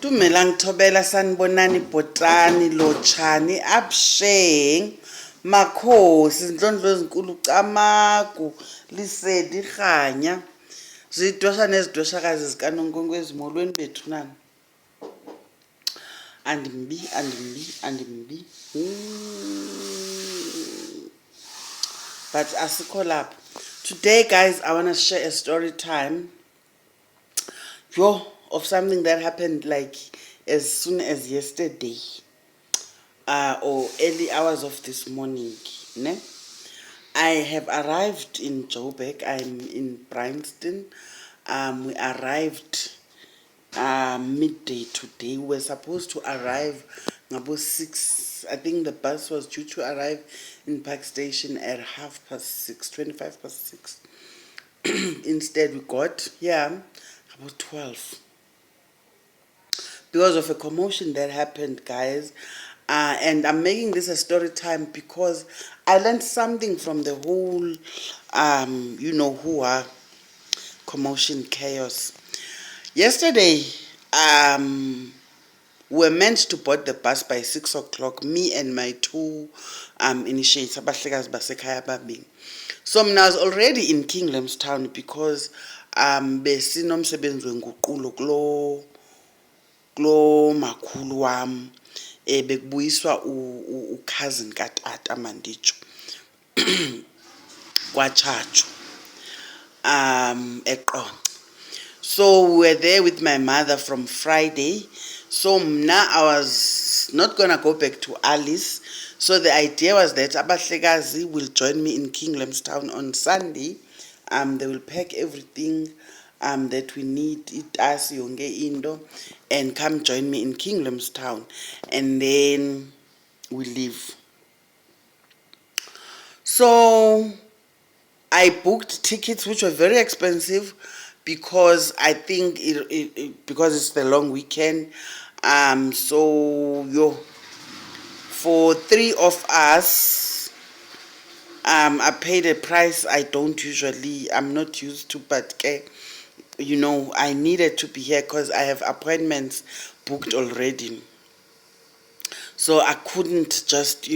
Dumelang Thobela sanibonani bhotani lotshani absheng makhosi izindlondlo ezinkulu camagu lisedi rhanya zidwesha nezidweshakazi zikanonkwenkwezi ezimolweni bethu nani andimbi but asikho lapho. Today guys, I want to share a story time of something that happened like as soon as yesterday or early hours of this morning. Ne? I have arrived in Joburg. I'm in Bryanston. We arrived midday today. We were supposed to arrive about 6. I think the bus was due to arrive in Park Station at 6:30, 25 past 6. Instead, we got here about 12. Because of a commotion that happened, guys. And I'm making this a story time because I learned something from the whole, commotion, chaos. Yesterday, we were meant to board the bus by 6 o'clock, me and my two initiates. So I was already in King Lemstown because besinomsebenzi wenguqulo kulo makhulu wam bekubuyiswa cousin katata manditsho kwaChacho eQonce. So we were there with my mother from Friday. So now I was not gonna go back to Alice. So the idea was that abahlekazi will join me in King Lemstown on Sunday. They will pack everything that we need, itasi yonke into, and come join me in King Lemstown, and then we leave. So I booked tickets which were very expensive because I think because it's the long weekend. For 3 of us, I paid a price I'm not used to, but I needed to be here because I have appointments booked already. So I couldn't just,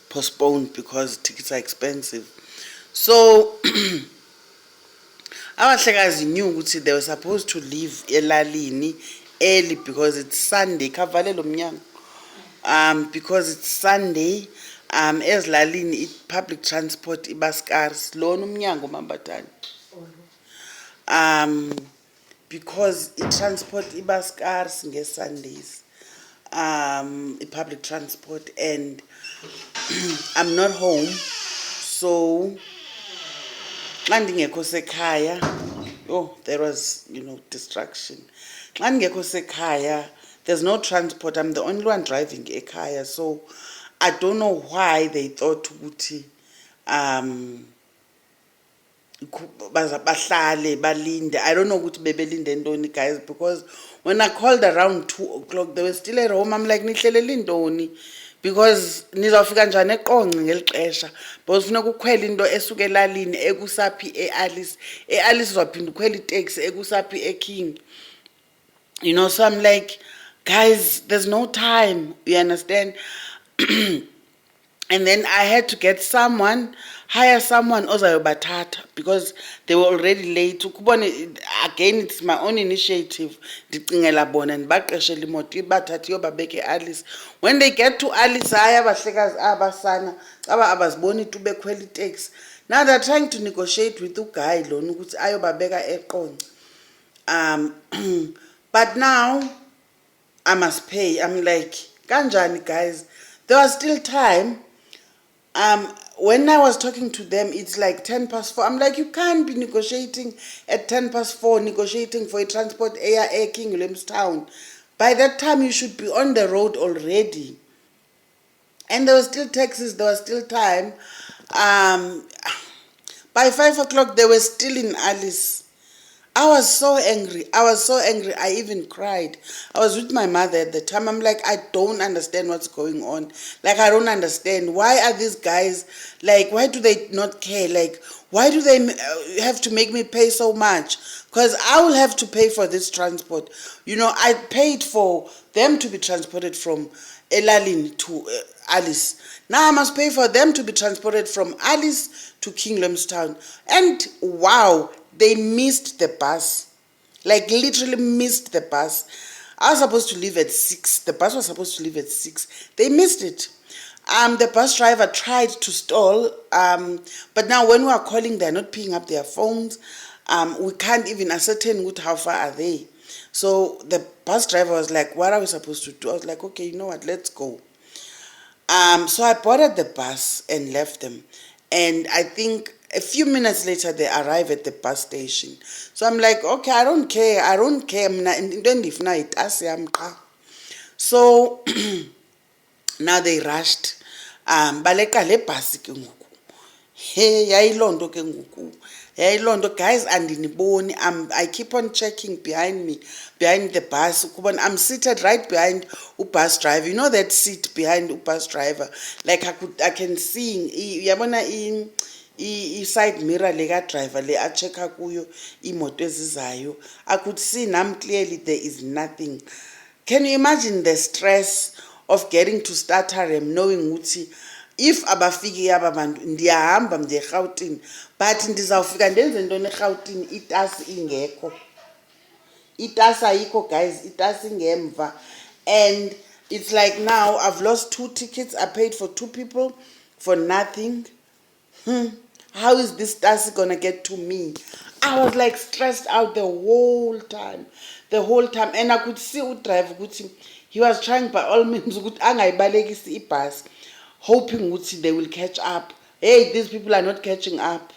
postpone because tickets are expensive. So our Hlekazi knew ukuthi they were supposed to leave elalini early because it's Sunday. Because it's Sunday, ezilalini public transport ibaskars lona umnyango mambatani. Because transport ibaskars nge-Sundays. Public transport, and I'm not home, so there was distraction. There's no transport. I'm the only one driving ekhaya, so I don't know why they thought ukuthi bahlale balinde. I don't know ukuthi bebelinde ntoni, guys, because when I called around 2 o'clock they were still at home. I'm like, nihlelele ntoni, because nizawufika njani eQonce ngeli xesha, because funeka ukhwela into esuka elalini ekusaphi eAlice uzawuphinda ukhwela itaxi ekusaphi eKing. So I'm like, guys, there's no time, you understand? And then I had to hire someone ozayobathatha because they were already late. Again, it's my own initiative. Ndicingela bona ndibaqeshele imoto ibathathe iyobabeka eAlice. When they get to Alice, abahlekazi abasana abaziboni tu bekhwela itaxi. Now they're trying to negotiate with the guy lona ukuthi ayobabeka eQonce. But now I must pay. I'm like, kanjani, guys? There was still time. When I was talking to them, it's like 10 past 4. I'm like, you can't be negotiating at 10 past 4, negotiating for a transport air King Lemstown. By that time, you should be on the road already. And there were still taxis, there was still time. By 5 o'clock, they were still in Alice. I was so angry. I was so angry. I even cried. I was with my mother at the time. I'm like, I don't understand what's going on. Like, I don't understand. Why are these guys, like, why do they not care? Like, why do they have to make me pay so much? Because I will have to pay for this transport. You know, I paid for them to be transported from Elalin to Alice. Now I must pay for them to be transported from Alice to King Limstown. And wow, they missed the bus. Like literally missed the bus. I was supposed to leave at 6. The bus was supposed to leave at 6. They missed it. The bus driver tried to stall, but now when we are calling, they're not picking up their phones. We can't even ascertain how far are they. So the bus driver was like, what are we supposed to do? I was like, okay, you know what, let's go. So I boarded the bus and left them. And I think a few minutes later, they arrive at the bus station. So I'm like, okay, I don't care. I don't care. So now they rushed. Baleka le bus ke ngoku. Hey, yayilondo ke ngoku. Yayilondo, guys, andiniboni. I keep on checking behind me, behind the bus. I'm seated right behind the bus driver. You know that seat behind the bus driver? Like I can see. Yabona side mirror lega driver le a checka kuyo imoto ezizayo. I could see now clearly there is nothing. Can you imagine the stress of getting to Starterham knowing ukuthi if abafiki aba bantu ndiyahamba ndiye eGauteng but ndizawufika ndenze ntoni eGauteng itasi ingekho, itasi ayikho guys, itasi ingemva. And it's like now I've lost 2 tickets. I paid for 2 people for nothing. How is this taxi gonna get to me? I was like stressed out the whole time. And I could see driver ukuthi he was trying by all means ukuthi angayibalekisi ibus, hoping ukuthi they will catch up. Hey, these people are not catching up.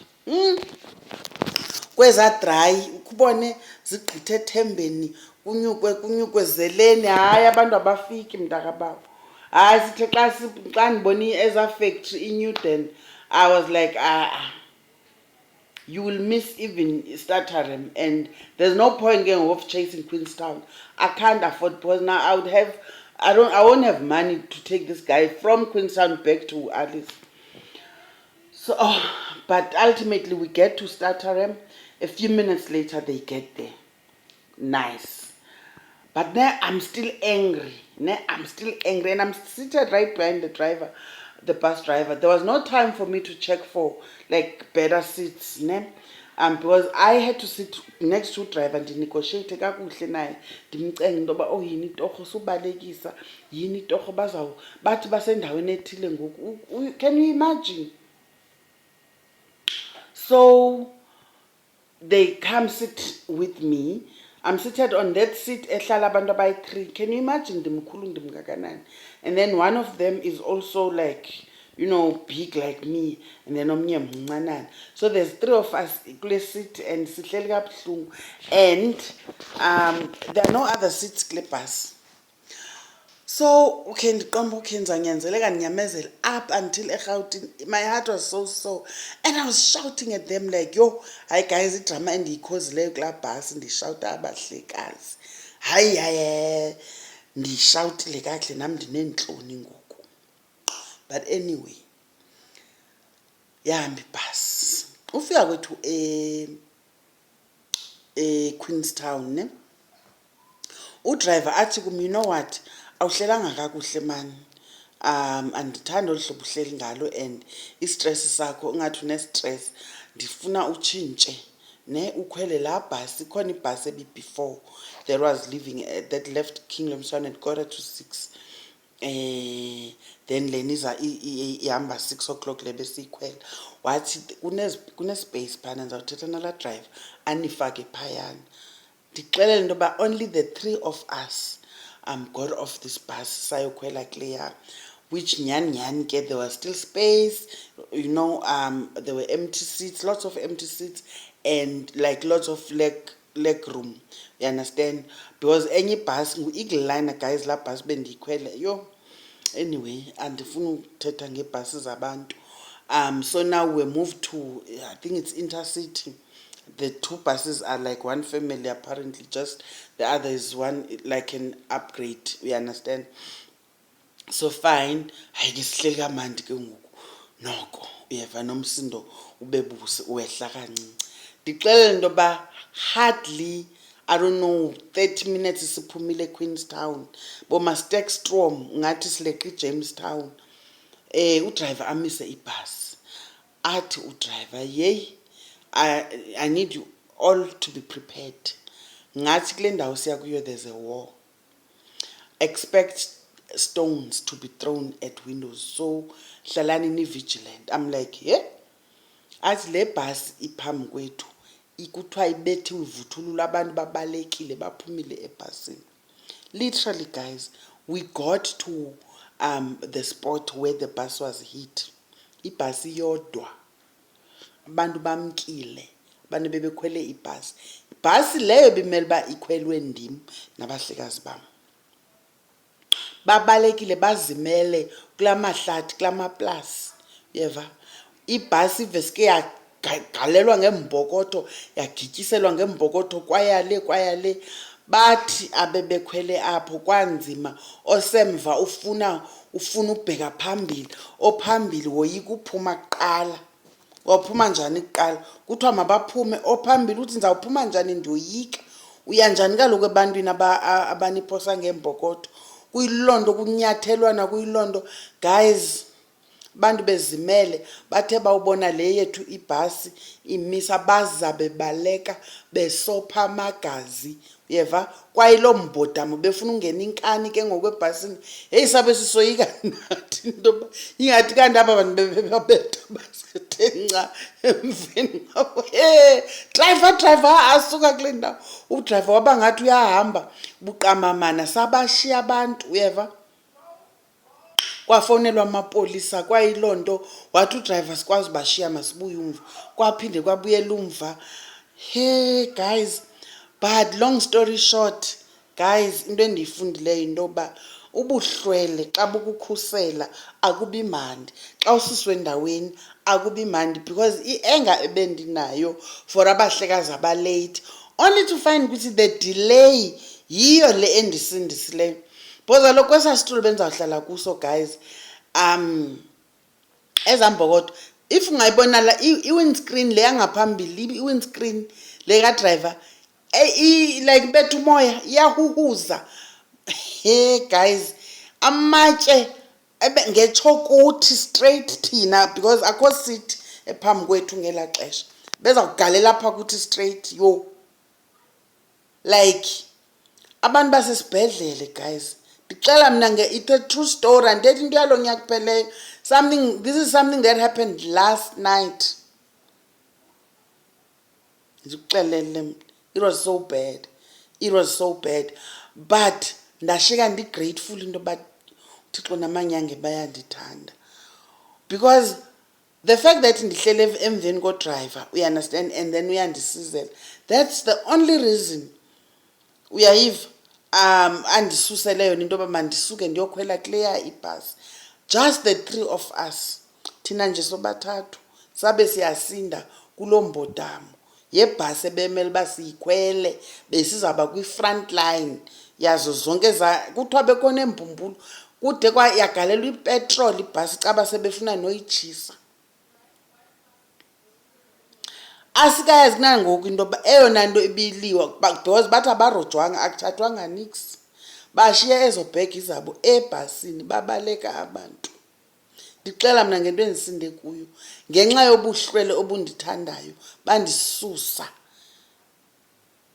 Kweza dry ukubone zigqithe ethembeni kunyukwe zeleni, hayi abantu abafiki mntakababa. Hayi sithe xa ndibona eza factory iNewden, I was like, you will miss even Starterham, and there's no point getting off chasing Queenstown. I can't afford, because now I won't have money to take this guy from Queenstown back to Alice. So, but ultimately we get to Starterham. A few minutes later they get there. Nice. But now I'm still angry. And I'm seated right behind the bus driver. There was no time for me to check for like better seats. Because I had to sit next to driver and negotiate kakuhle naye. Ndimcenge into yoba yini torho subalekisa, yini torho bathi basendaweni ethile ngoku. Can you imagine? So they come sit with me. I'm seated on that seat ehlala abantu abayi-3. Can you imagine ndimkhulu ndimngakanani? And then one of them is also like, you know, big like me, and then omnye mncinanana. So there's 3 of us kule seat and sihleli kabuhlungu. And there are no other seats kule bus. So okay, ndiqomba ukhenza nyanzeleka ndinyamezela up until eGauteng. My heart was so sore, and I was shouting at them like, yo, hi guys, idrama endiyikhozileyo kulaa bhasi, ndishawuta abahlekazi. Hayi ndishawutile kakuhle nam ndineentloni ngoku. But anyway, yahamba ibhasi ufika kwethu Queenstown, ne? Udriver athi kum, you know what, awuhlelanga kakuhle man, andithanda olu hlobo uhleli ngalo, and istress sakho ungathi une-stress, ndifuna utshintshe, ne, ukhwele laa bhasi. Ikhona ibhasi before that was leaving that left King Limstown at 5:45. Then leniza ihamba 6 o'clock le besiyikhwela. Wathi kune-space phana, ndizawuthetha nalaa driver anifake phayana. Ndixelele into yoba only the 3 of us got off this bus sayokhwela kuleya, which nyani ke there was still space, you know. There were empty seats, lots of empty seats, and like lots of leg room, you understand, because any bus ngu-Eagle Liner guys, laa bus bendiyikhwele yo. Anyway, andifuna ukuthetha ngeebhasi zabantu. So now we moved to, I think it's Intercity. The two buses are like one family apparently, just the other is one like an upgrade, we understand. So fine, hayi ke sihleli kamandi ke ngoku noko uyeva nomsindo ubebuse wehla kancinci. Ndixelele into yoba hardly I don't know 30 minutes siphumile eQueenstown boMaStackstrom ngathi sileqa eJamestown. Udriver amise ibhasi athi udriver yeyi I need you all to be prepared. Ngathi kule ndawo siya kuyo there's a war. Expect stones to be thrown at windows. So hlalani ni vigilant. I'm like, yeah. Athi le bus iphambi kwethu ikuthiwa ibethiwe ivuthulula abantu babalekile baphumile ebhasini. Literally guys, we got to the spot where the bus was hit. Ibhasi yodwa. Abantu bamkile. Abantu bebekhwele ibhasi. Ibhasi leyo bimele ba ikhwelwe ndim nabahlekazi bam. Babalekile bazimele kulamahlathi kulamaplus. Yeva. Ibhasi veske yagalelwa ngembokotho yagityiselwa ngembokotho kwayale bathi abebekhwele apho kwanzima osemva ufuna ubheka phambili ophambili woyika uphuma kuqala. Waphuma njani kuqala kuthiwa mabaphume ophambili uthi ndizawuphuma njani ndiyoyika. Uya njani kaloku ebantwini abaniphosa ngembokotho kuyilondo kunyathelwana kuyilondo guys. Bantu bezimele bathe bawubona le yethu ibhasi imisa baza bebaleka besopha amagazi uyeva kwayilo mbodamo befuna ungena inkani ke ngokwebhasini. Hey sabe sisoyika nathi into ingathi kanti aba bantu bebabetha basethenca emveni kwabo. Driver asuka kule ndawo. Udriver wabangathi uyahamba buqamamana sabashiya abantu uyeva. Kwafonelwa amapolisa kwayilonto wathi udriver sikwazi bashiya masibuye umva kwaphinde kwabuyela umva. Hey guys, but long story short guys, into endiyifundileyo into yoba ubuhlwele xa bukukhusela akubi mandi xa ususwe endaweni akubi mandi because i-anger ebendinayo for abahlekazi abalate only to find ukuthi the delay yiyo le endisindisileyo. Because lokho kwesasitulo benzawuhlala kuso guys ezambokodo if ungayibona la i-windscreen le yangaphambili i-windscreen le ka driver like bethu umoya iyahuhuza. Hey guys, amatshe ngechokuthi straight thina because akho seat ephambi kwethu ngela xesha beza kugalela apha kuthi straight yo like abantu basesibhedlele guys. Ndixela mina it's a true story andithethi into yalo nyaka kupheleyo. This is something that happened last night. Ndikuxelele it was so bad. It was so bad. But ndashiyeka ndi-grateful into yoba uThixo namanyange bayandithanda. Because the fact that ndihlele emveni kodriver, you understand, and then uyandisizela, that's the only reason uyayiva andisusele yona into yoba mandisuke ndiyokhwela kuleya ibhasi. Just the three of us, thina nje sobathathu sabe siyasinda kulo mbodamo yebhasi ebemele uba siyikhwele besizawuba kwi-front line yazo zonke kuthiwa bekhona embumbulu kude yagalelwa ipetroli ibhasi caba sebefuna noyitshisa. Asikayazi nangoku into yoba eyona nto ibiliwa because bathi abarojwanga akuthathwanga nix bashiya ezo bhegi zabo ebhasini babaleka abantu. Ndixela mna ngento endisinde kuyo ngenxa yobuhlwele obundithandayo bandisusa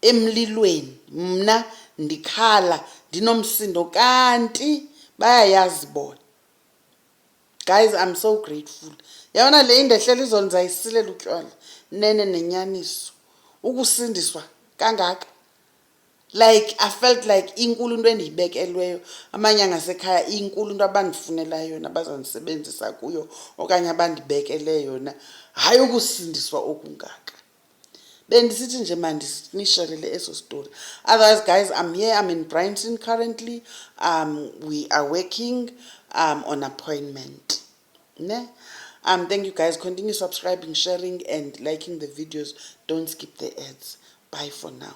emlilweni mna ndikhala ndinomsindo kanti bayayazi bona. Guys, I'm so grateful. Yabona le indehlela izonza isilela utywala nene nenyaniso ukusindiswa kangaka. Like I felt like inkulu into endiyibekelweyo amanyanga asekhaya inkulu into abandifunela yona bazandisebenzisa kuyo okanye abandibekele yona hayi ukusindiswa okungaka. Bendisithi nje mandinisharele eso story. Otherwise guys, I'm here, I'm in Bryanston currently. We are working on appointment. Ne? Thank you guys. Continue subscribing, sharing, and liking the videos. Don't skip the ads. Bye for now.